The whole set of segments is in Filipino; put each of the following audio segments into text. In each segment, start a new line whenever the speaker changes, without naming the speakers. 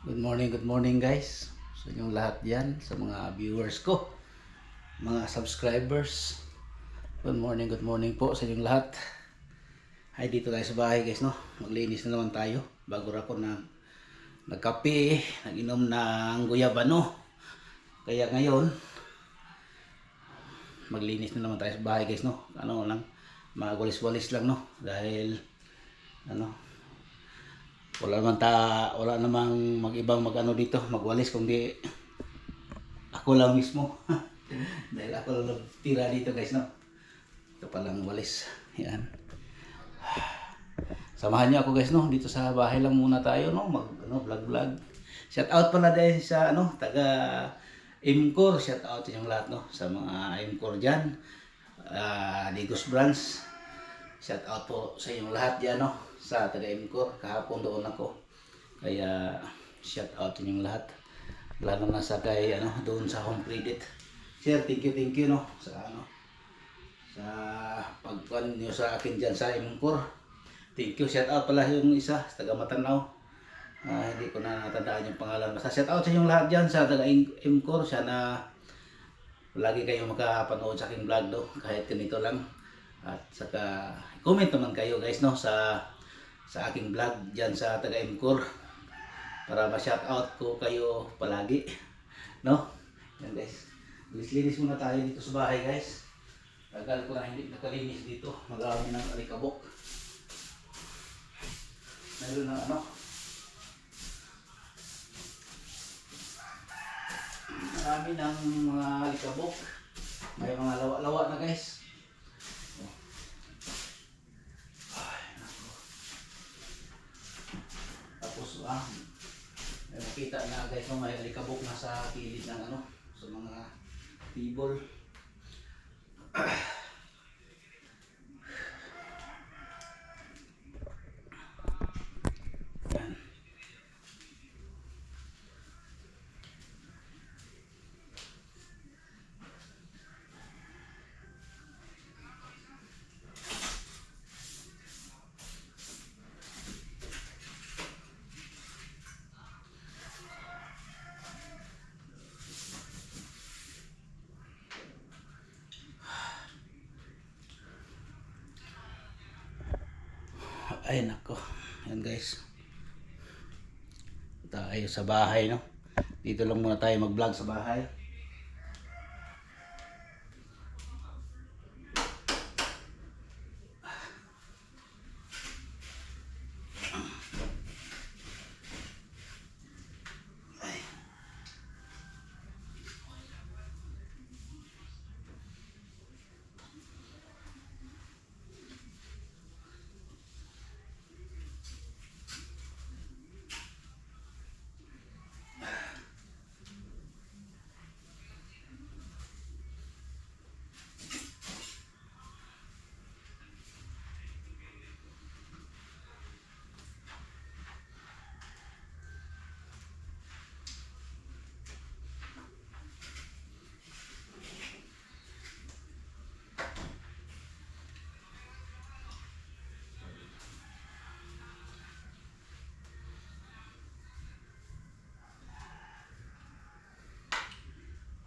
Good morning guys. Sa inyong lahat dyan, sa mga viewers ko, mga subscribers. Good morning po sa inyong lahat. Ay, dito tayo sa bahay guys, no? Maglinis na naman tayo. Bago ako nagkape, nag-inom ng guyabano. Kaya ngayon, maglinis na naman tayo sa bahay guys, no? Ano lang, magwalis-walis lang, no? Dahil, wala namang mag-ibang mag-ano dito, magwalis kundi ako lang mismo. Dahil ako lang nagtira dito guys, no. Ito palang walis. Yan. Samahan niyo ako guys, no. Dito sa bahay lang muna tayo, no. Vlog. Shout out pala din sa taga Imcor. Shout out yung lahat, no. Sa mga Imcor diyan. Digos branch. Shout out po sa inyong lahat diyan, no. Sa taga Imcor. Kahapon doon ako. Kaya shout out inyong lahat. Lalo na sa kay doon sa home credit. Sir, thank you no sa sa pagkuan niyo sa akin diyan sa Imcor. Thank you. Shout out pala yung isa sa taga Matanaw. Hindi ko na natandaan yung pangalan. Basta shout out sa inyong lahat diyan sa taga Imcor. Sana lagi kayong makapanood sa aking vlog do kahit ganito lang. At saka comment naman kayo guys no sa aking vlog diyan sa taga Imcor para ma-shout out ko kayo palagi, no? Yan guys. Linis muna tayo dito sa bahay guys. Tagal ko na hindi nakalinis dito. Marami ng alikabok. Meron na marami ng mga alikabok. May mga lawa-lawa na guys. Tapos nakita na guys no, may alikabok na sa kilid ng sa mga table. Yan. Ay nako. Yan guys. Tayo sa bahay no. Dito lang muna tayo mag-vlog sa bahay.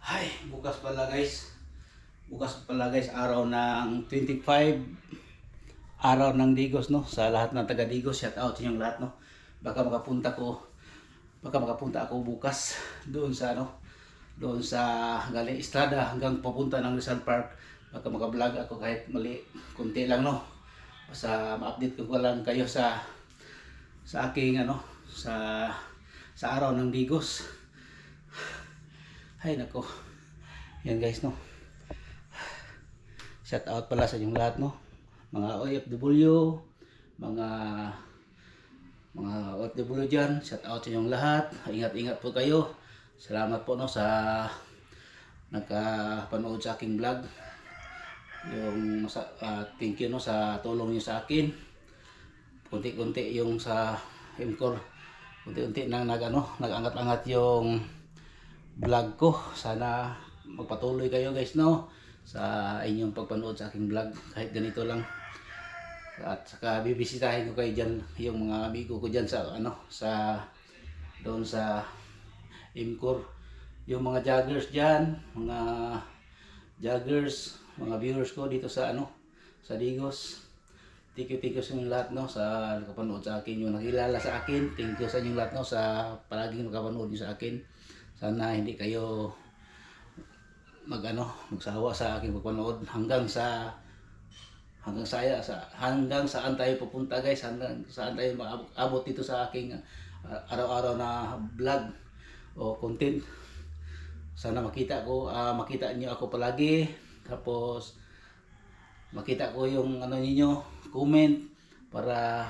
Ay, bukas pala guys, araw ng 25, araw ng Digos no, sa lahat ng taga Digos, shout out sa inyong lahat no. Baka makapunta ako bukas doon sa doon sa galing Estrada hanggang papunta ng Rizal Park. Baka maka-vlog ako kahit mali, konti lang no. Basta ma-update ko lang kayo sa aking sa araw ng Digos. Ay nako. Yan guys no. Shout out pala sa inyong lahat no. Mga OFW, mga OFW dyan. Shout out sa inyong lahat. Ingat-ingat po kayo. Salamat po no sa nagkapanood sa aking vlog. Thank you no sa tulong niyo sa akin. Kunti-kunti yung sa Imcor. Kunti-kunti nang nag-angat-angat yung vlog ko. Sana magpatuloy kayo guys no sa inyong pagpanood sa aking vlog kahit ganito lang. At saka bibisitahin ko kayo diyan yung mga amigo ko diyan sa sa doon sa Imcor. Yung mga joggers dyan, mga joggers, mga viewers ko dito sa sa Digos. Thank you sa inyong lahat no sa nakapanood sa akin, yung nakilala sa akin. Thank you sa inyong lahat no sa palaging nakapanood niyo sa akin. Sana hindi kayo magsawa sa aking pagpanood hanggang saan tayo pupunta guys, hanggang saan tayo maabot dito sa aking araw-araw na vlog o content. Sana makita niyo ako palagi, tapos makita ko yung ninyo comment, para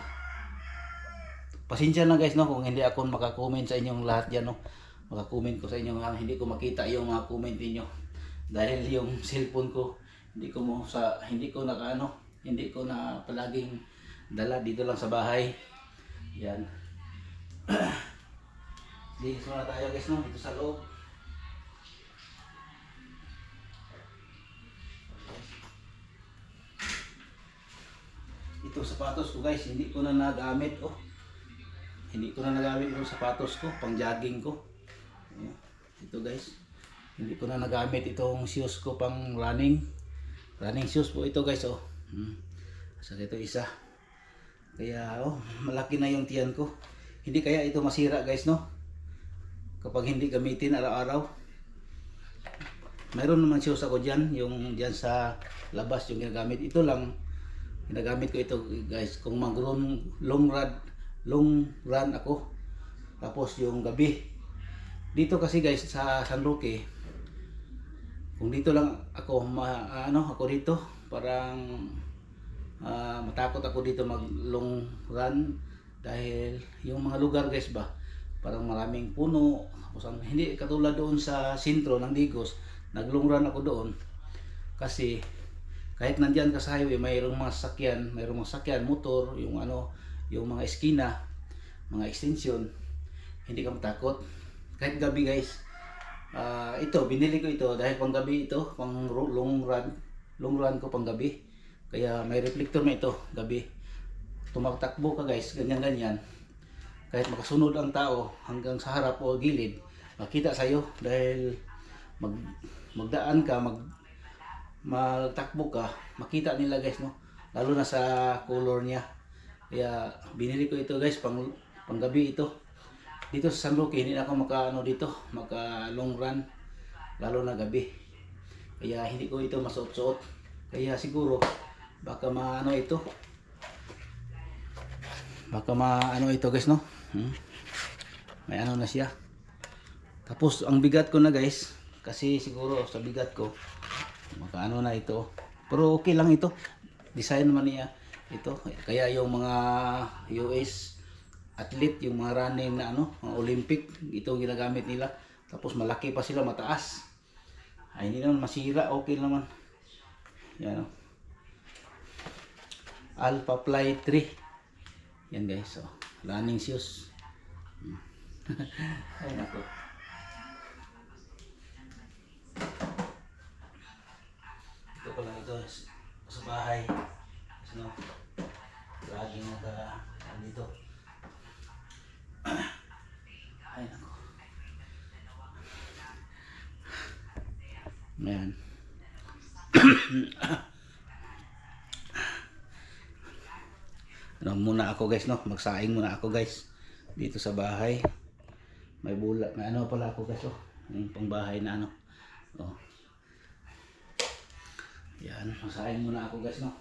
pasensya na guys no kung hindi ako maka-comment sa inyong lahat diyan no. Maka-comment ko sa inyo hindi ko makita yung mga comment niyo dahil yung cellphone ko hindi ko na palaging dala dito lang sa bahay. Yan. Dito na tayo guys no, dito sa loob. Ito sapatos ko guys, hindi ko na nagamit Hindi ko na nagamit yung sapatos ko, pang jogging ko. Ito guys, hindi ko na nagamit itong shoes ko pang running. Running shoes po ito guys So ito isa. Kaya malaki na yung tiyan ko. Hindi kaya ito masira guys no. Kapag hindi gamitin araw-araw. Mayroon naman shoes ako diyan, yung diyan sa labas yung ginagamit. Ito lang ginagamit ko ito guys kung long run ako, tapos yung gabi dito kasi guys sa San Roque, kung dito lang ako ako dito parang matakot ako dito mag long run dahil yung mga lugar guys ba parang maraming puno, tapos hindi katulad doon sa sentro ng Digos. Nag long run ako doon kasi kahit nandiyan ka sa highway, mayroong mga sakyan, motor, yung yung mga eskina, mga extension, hindi ka matakot. Kahit gabi guys, ito, binili ko ito dahil pang gabi ito, pang long run ko pang gabi. Kaya may reflector na ito, gabi. Tumatakbo ka guys, ganyan-ganyan. Kahit makasunod ang tao hanggang sa harap o gilid, makita sa'yo dahil magdaan ka, magtakbo ka, makita nila guys no, lalo na sa color niya. Kaya binili ko ito guys pang gabi ito. Dito sa San Roque hindi na ako maka long run lalo na gabi. Kaya hindi ko ito masuot-suot. Kaya siguro baka ito guys no. May na siya. Tapos ang bigat ko na guys, kasi siguro sa bigat ko maka na ito, pero okay lang ito, design naman niya ito. Kaya yung mga US athlete, yung mga running na mga Olympic, ito ginagamit nila. Tapos malaki pa sila, mataas, ay hindi naman masira, okay naman. Yan Alpha Fly 3 yan guys, running shoes. Ay nako, ito pala ito sa bahay. Lagi dito. Ay nako. Ayan. Muna ako guys no, magsaing muna ako guys dito sa bahay. May bulak, may pala ako guys yung pangbahay na yan, magsaing muna ako guys no.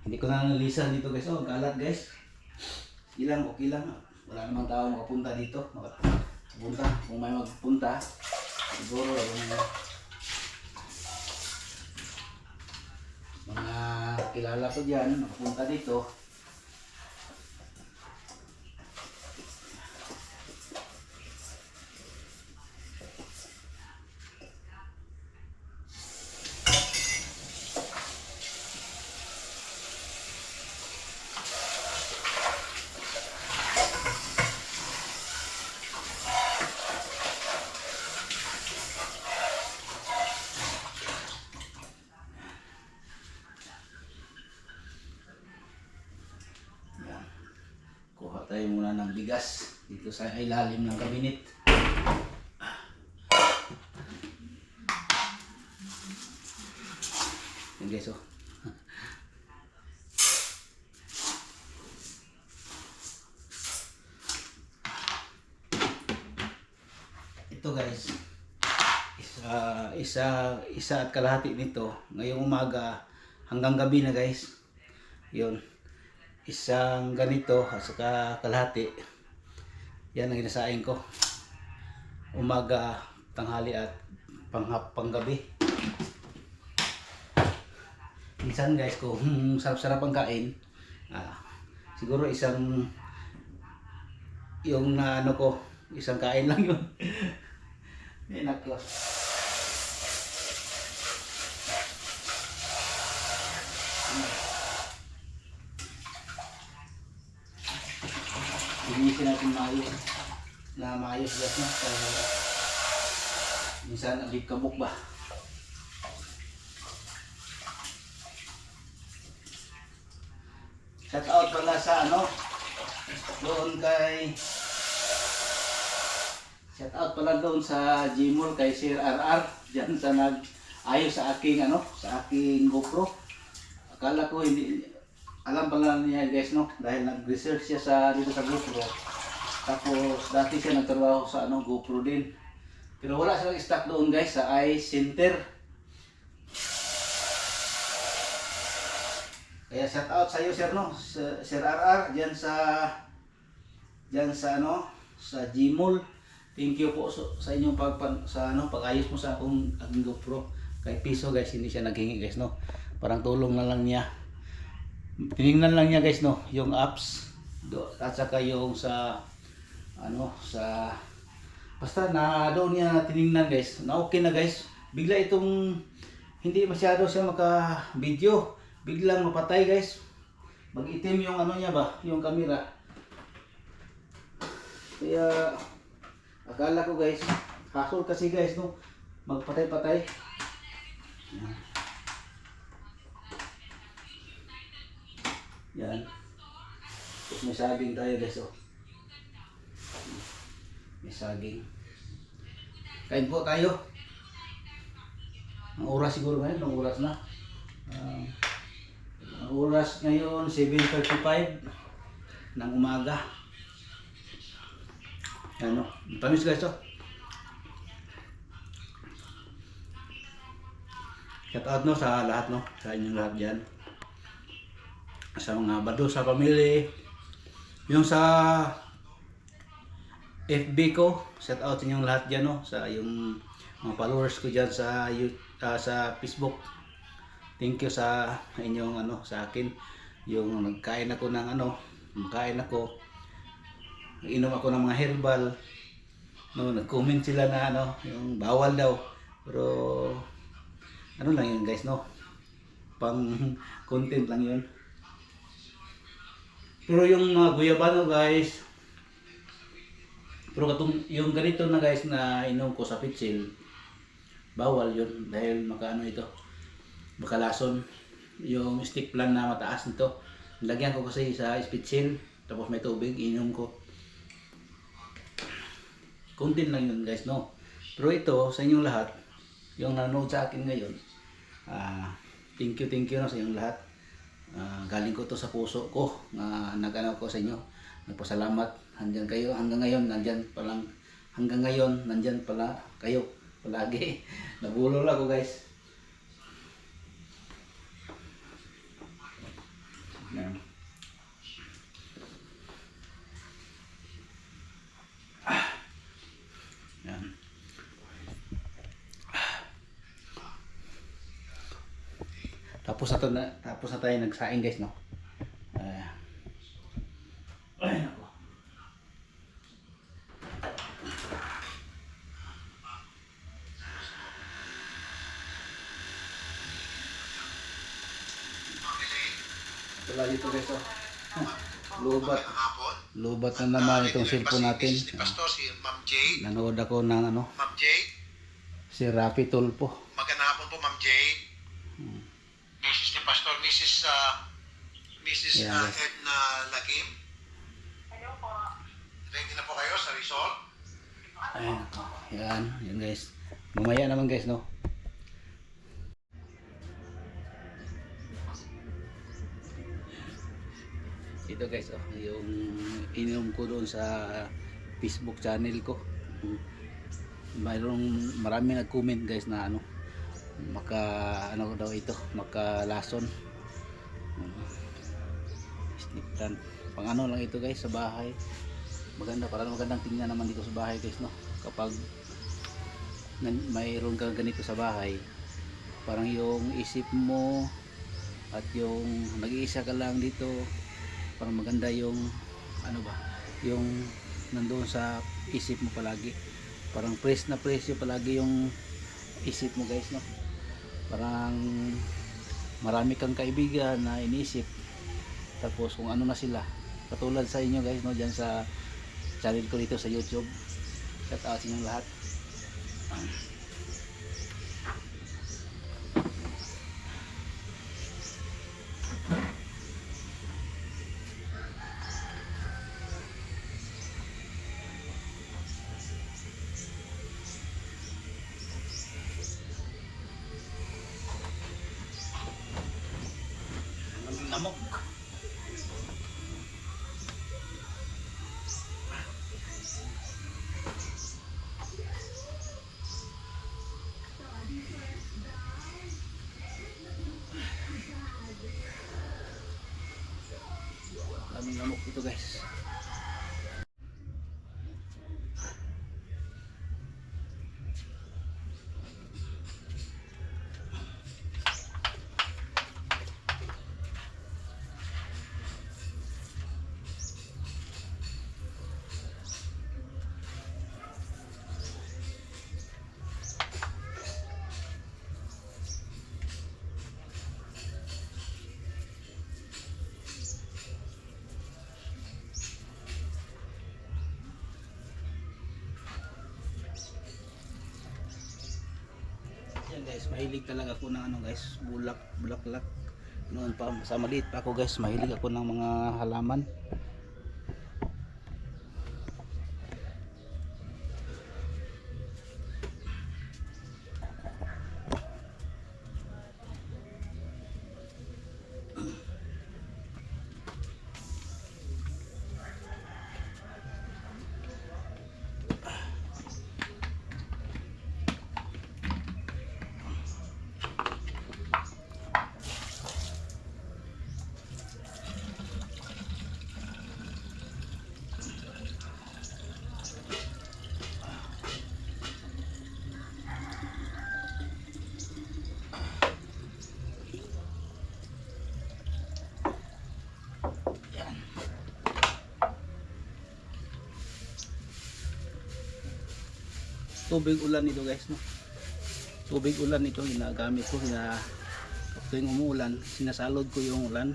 Hindi ko na nalisan dito guys. Kalat guys. Okay lang. Wala namang tao makapunta dito. Kung may magpunta, siguro yung mga kilala ko dyan, makapunta dito. ng bigas dito sa ilalim ng kabinet. Yan guys, oh. Ito guys, isa at kalahati nito ngayong umaga hanggang gabi na guys. Yun, isang ganito at saka kalahati. Yan ang inasain ko, umaga, tanghali at panggabi. Minsan guys, kung sarap-sarap ang kain, siguro isang yung ano ko, isang kain lang yun. Ay, nako. Linisin natin maayos guys, no? Minsan abig kabuk ba? Shout out pala sa ano, doon kay shout out pala doon sa Gmall kay Sir RR diyan sa nag-ayos sa aking ano, sa aking GoPro. Akala ko hindi alam pala niya guys, no, dahil nag-research siya sa dito sa GoPro. Tapos dati siya nagtrabaho sa ano, GoPro din. Pero wala silang stock doon guys sa iCenter. Kaya shout out sa iyo Sir, no, Sir RR diyan sa ano, sa Gmall. Thank you po sa inyong pag-ayos mo sa akong GoPro. Kay piso guys, hindi siya naghingi guys, no. Parang tulong na lang niya. Tiningnan lang niya guys, no, yung apps at saka yung sa ano, sa basta na doon niya tiningnan guys. Na okay na guys. Bigla itong hindi masyado siya maka-video. Biglang mapatay guys. Mag-itim yung ano niya ba, yung camera. Kaya akala ko guys, hassle kasi guys, no, magpatay-patay. Yan. Tapos may saging tayo guys, oh. May saging. Kain po tayo. Ang oras siguro ngayon, ang oras na. Ang oras ngayon, 7:35 ng umaga. Ano, tamis guys, oh. Shout out, no, sa lahat, no, sa inyong lahat dyan. Sa mga bado sa family. Yung sa FB ko, shout out sa inyong lahat dyan, no, sa yung mga followers ko dyan sa sa Facebook. Thank you sa inyong ano, sa akin. Yung nagkain ako ng ano, inom ako ng mga herbal, no, nag-comment sila na ano, yung bawal daw, pero ano lang yun guys, no, pang content lang yun. Pero yung guyabano guys, pero yung ganito na guys na inom ko sa pitsil, bawal yun dahil makaano ito, makalason yung stick plan na mataas nito. Lagyan ko kasi sa pitsil, tapos may tubig, inom ko. Content lang yun guys, no. Pero ito sa inyong lahat, yung nanonood sa akin ngayon, thank you no, sa inyong lahat. Galing ko to sa puso ko, nagano ko sa inyo, nagpasalamat. Hanggang kayo, hanggang ngayon nandyan pala kayo palagi. Nabulol ako guys. Yan. Yan. Tapos na tayo nagsaing guys, no. Ay nako. Wala dito guys, oh. Lubat na naman itong cellphone natin.
Si Pastor, si Ma'am Jade.
Nanood ako ng ano,
Ma'am Jade.
si Rafi Tulpo.
Magandang hapon po, Ma'am Jade. Mrs. ni Pastor, Mrs.
Yeah,
Edna Lagim.
Hello po.
Ready na po kayo sa result?
Ayan, oh, yan guys. Mamaya naman guys, no. Ito guys, oh, yung ininom ko doon sa Facebook channel ko. Mayroong marami nag-comment guys na ano, ano daw ito, makalason. Snip plant. Pang ano lang ito guys sa bahay. Maganda, parang magandang tingnan naman dito sa bahay guys, no. Kapag mayroon kang ganito sa bahay, parang yung isip mo at yung nag-iisa ka lang dito, parang maganda yung ano ba, yung nandoon sa isip mo palagi, parang fresh na fresh yung palagi yung isip mo guys, no. Parang marami kang kaibigan na inisip, tapos kung ano na sila, katulad sa inyo guys, no, dyan sa channel ko dito sa YouTube. Shout out sa inyong lahat. Ang lamok. Daming lamok dito guys. Yan guys, mahilig talaga ako ng ano guys, bulaklak. Noon pa sa maliit pa ako guys, mahilig ako ng mga halaman. Yan. Tubig ulan ito guys, no. Tubig ulan ito ginagamit ko na tuwing umuulan, sinasalod ko yung ulan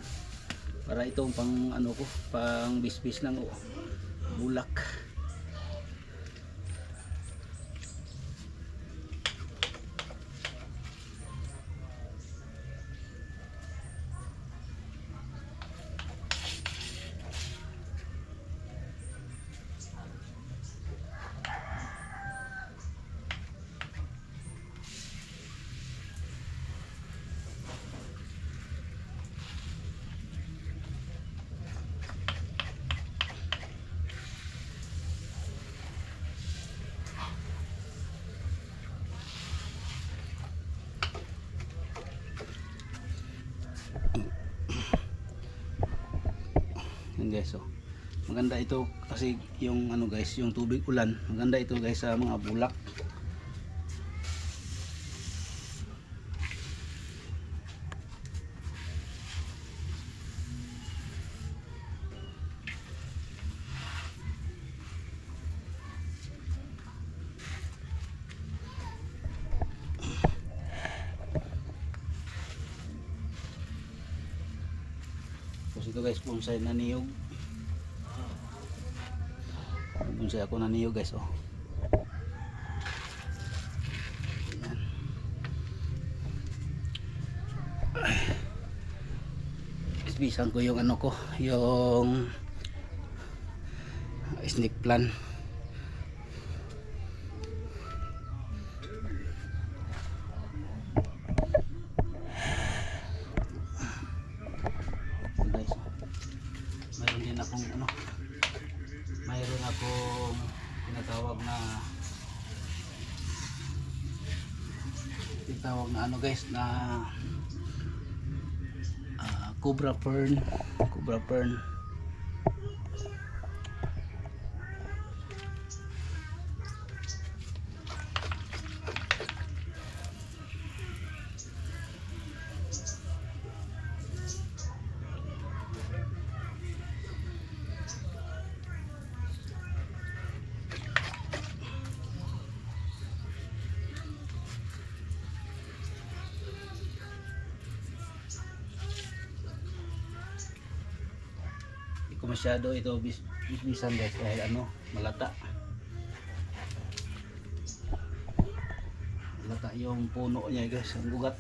para itong pang ano ko, pang bisbis ng bulak. Yan guys, oh. Maganda ito kasi yung ano guys, yung tubig ulan, maganda ito guys sa mga bulak. Tapos ito guys, bonsai na niyog. Bonsai ako na niyog guys, oh. Yan. Isbisan ko yung ano ko, yung snake plant. So guys, mayroon din akong mayroon akong tinatawag na guys na cobra fern. Hindi ko masyado ito bisbisan guys dahil malata yung puno niya guys, ang gugat.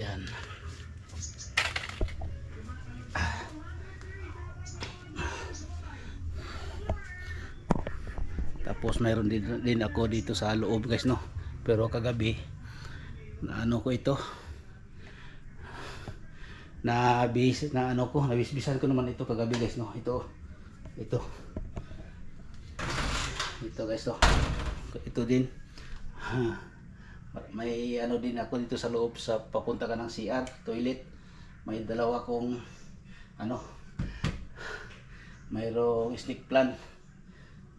Yan. Tapos mayroon din ako dito sa loob guys, no, pero kagabi na ko ito nabisbisan ko naman ito kagabi guys, no. Ito guys, no. Ito din may din ako dito sa loob sa papunta ka ng CR toilet. May dalawa kong mayroong snake plant.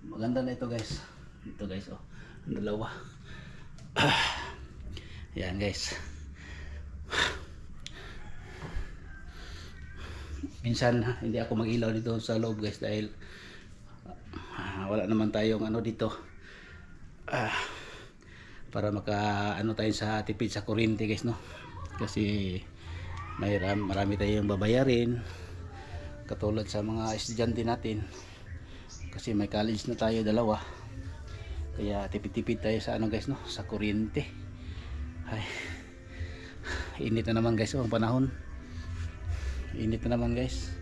Maganda na ito guys. Ang dalawa. Yan guys. Minsan hindi ako mag-ilaw dito sa loob guys dahil wala naman tayong dito para maka tayo sa tipid sa kuryente guys, no. Kasi marami tayong babayarin katulad sa mga estudyante natin kasi may college na tayo dalawa, kaya tipid-tipid tayo sa guys, no, sa kuryente. Ay, init na naman guys, ang panahon. Init na naman guys.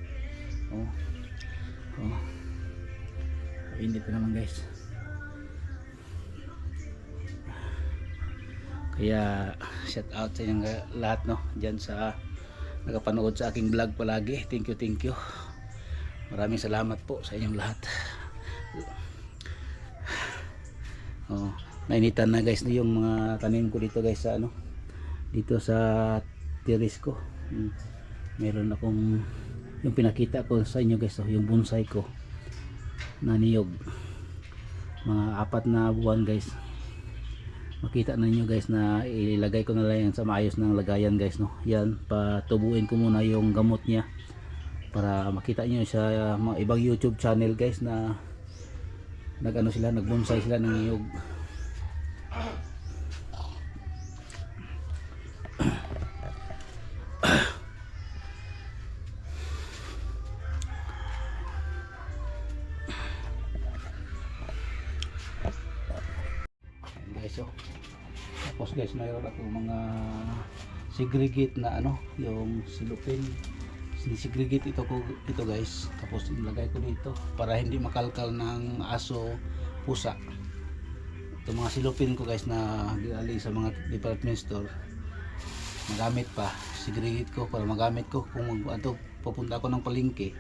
Init na naman guys. Kaya shout out sa inyong lahat, no, dyan sa nakapanood sa aking vlog palagi. Thank you. Maraming salamat po sa inyong lahat. Nainitan na guys yung mga tanim ko dito guys sa dito sa terrace ko. Meron akong yung pinakita ko sa inyo guys, yung bonsai ko na niyog, mga 4 na buwan guys. Makita na niyo guys na ilagay ko na lang yan sa maayos ng lagayan guys, no. Yan, patubuin ko muna yung gamot niya para makita niyo sa mga ibang YouTube channel guys na nagbonsai sila ng niyog. Tapos guys, mayroon ako mga segregate na yung silupin. Sinisegregate ito guys. Tapos ilagay ko dito para hindi makalkal ng aso, pusa. Ito mga silupin ko guys na galing sa mga department store. Magamit pa, segregate ko para magamit ko kung papunta ako ng palengke.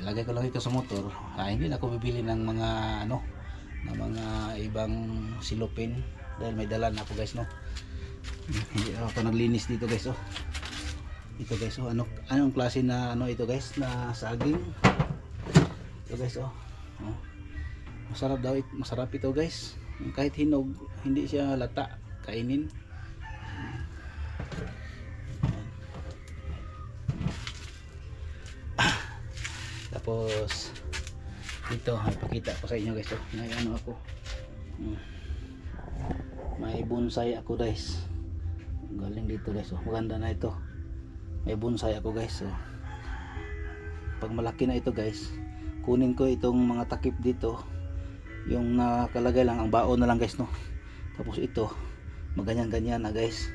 Ilagay ko lang ito sa motor. Hindi na ako bibili ng mga ng mga ibang silupin dahil may dala na ako guys, no. Hindi ako naglinis dito guys, ito guys, anong klase na ito guys, na saging ito guys, masarap ito guys, kahit hinog hindi siya lata kainin. Tapos ito, ipakita ko sa inyo guys, may ako, may bonsai ako guys, galing dito guys, maganda na ito. May bonsai ako guys, pag malaki na ito guys, kunin ko itong mga takip dito, yung nakalagay lang, ang baon na lang guys, no. Tapos ito, maganyan-ganyan na guys,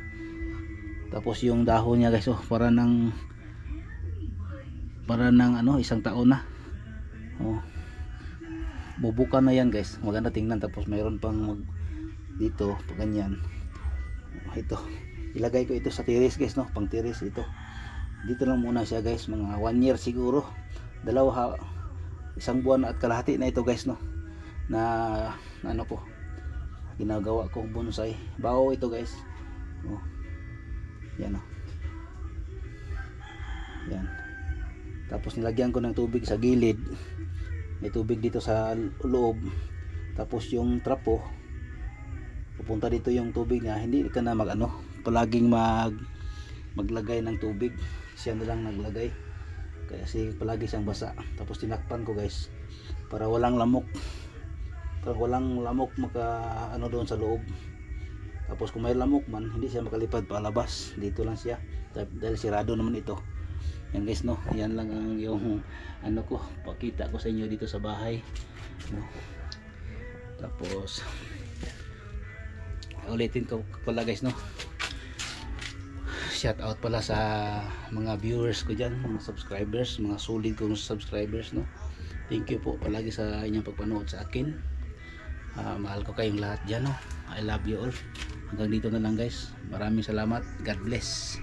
Tapos yung dahon niya guys, oh, para ng ano, isang taon na. Oh, bubukan na yan guys, maganda tingnan. Tapos mayroon pang dito pag ganyan. Ito, ilagay ko ito sa tiris guys, no, pang tiris ito. Dito lang muna siya guys, mga 1 year siguro, isang buwan at kalahati na ito guys, no, na ano ko, ginagawa kong bonsai. Bao ito guys, oh, yan, oh, yan. Tapos nilagyan ko ng tubig sa gilid, may tubig dito sa loob. Tapos yung trapo, pupunta dito yung tubig niya, hindi ka na palaging maglagay ng tubig, siya na lang naglagay kasi palagi siyang basa. Tapos tinakpan ko guys para walang lamok, maka doon sa loob. Tapos kung may lamok man, hindi siya makalipad palabas, dito lang siya dahil sirado naman ito. Yan guys, no, yan lang ang yung ko, pakita ko sa inyo dito sa bahay, no. Tapos ulitin ko pala guys, no, shout out pala sa mga viewers ko dyan, mga subscribers, mga solid kong subscribers, no. Thank you po palagi sa inyong pagpanood sa akin. Mahal ko kayong lahat dyan, no. I love you all. Hanggang dito na lang guys, maraming salamat, God bless.